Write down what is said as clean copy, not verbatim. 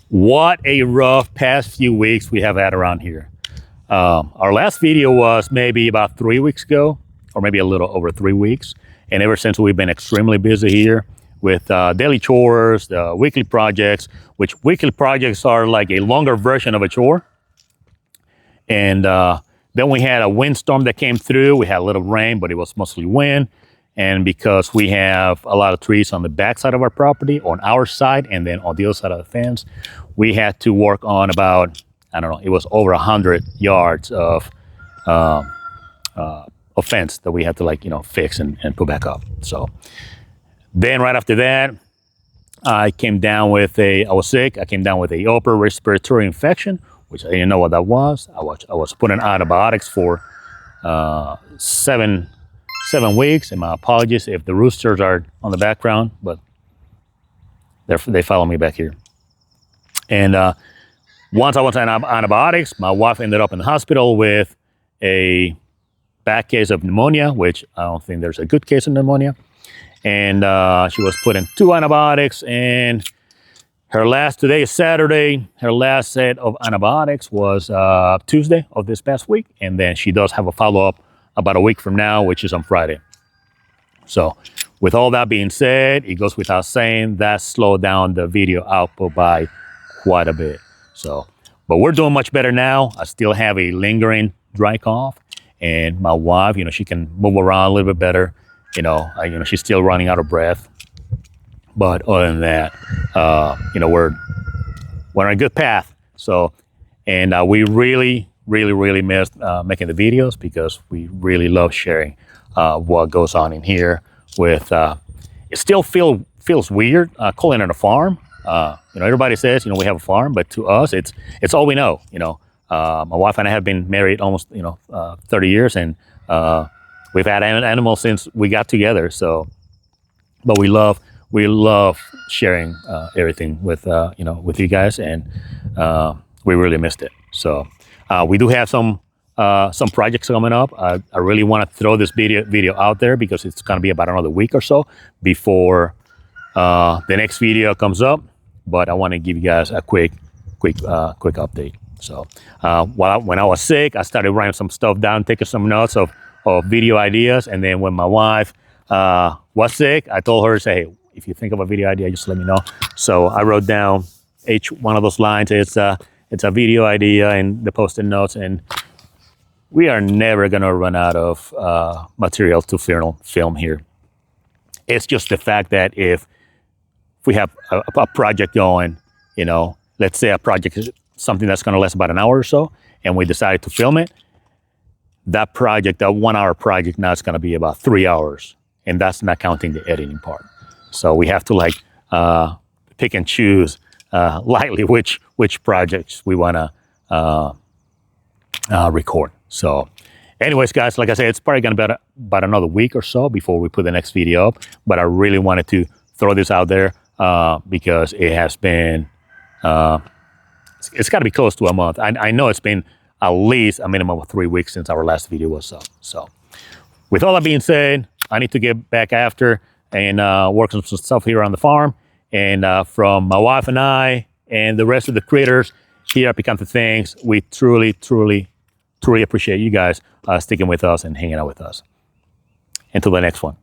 What a rough past few weeks we have had around here. Our last video was maybe about 3 weeks ago, or maybe a little over 3 weeks. And ever since, we've been extremely busy here with daily chores, weekly projects, which weekly projects are like a longer version of a chore. And then we had a windstorm that came through. We had a little rain, but it was mostly wind. And because we have a lot of trees on the back side of our property, on our side, and then on the other side of the fence, we had to work on about, I don't know, it was over 100 yards of fence that we had to fix and put back up. So then right after that, I was sick. I came down with a upper respiratory infection, which I didn't know what that was. I was put on antibiotics for 7 weeks, and my apologies if the roosters are on the background, but they follow me back here. And once I was on antibiotics, my wife ended up in the hospital with a bad case of pneumonia, which I don't think there's a good case of pneumonia. And she was put in 2 antibiotics, and today is Saturday, her last set of antibiotics was Tuesday of this past week. And then she does have a follow-up about a week from now, which is on Friday. So with all that being said, it goes without saying that slowed down the video output by quite a bit. So, but we're doing much better now. I still have a lingering dry cough, and my wife, she can move around a little bit better. She's still running out of breath. But other than that, we're on a good path. So, and we really missed making the videos, because we really love sharing what goes on in here. With it still feels weird calling it a farm. Everybody says we have a farm, but to us it's all we know. My wife and I have been married almost 30 years, and we've had animals since we got together. So, but we love sharing everything with you guys, and we really missed it. So we do have some projects coming up. I really want to throw this video out there, because it's going to be about another week or so before the next video comes up. But I want to give you guys a quick update. So when I was sick, I started writing some stuff down, taking some notes of video ideas. And then when my wife was sick, I told her, say, hey, if you think of a video idea, just let me know. So I wrote down each one of those lines. It's a video idea in the Post-it notes, and we are never gonna run out of material to film here. It's just the fact that if we have a project going, let's say a project is something that's gonna last about an hour or so, and we decided to film it, that 1 hour project now is gonna be about 3 hours, and that's not counting the editing part. So we have to pick and choose lightly which projects we wanna record. So anyways, guys, like I said, it's probably gonna be about another week or so before we put the next video up, but I really wanted to throw this out there because it has been it's got to be close to a month. I know it's been at least a minimum of 3 weeks since our last video was up. So with all that being said, I need to get back after and work on some stuff here on the farm. And from my wife and I and the rest of the critters here at Picante Things, we truly appreciate you guys sticking with us and hanging out with us. Until the next one.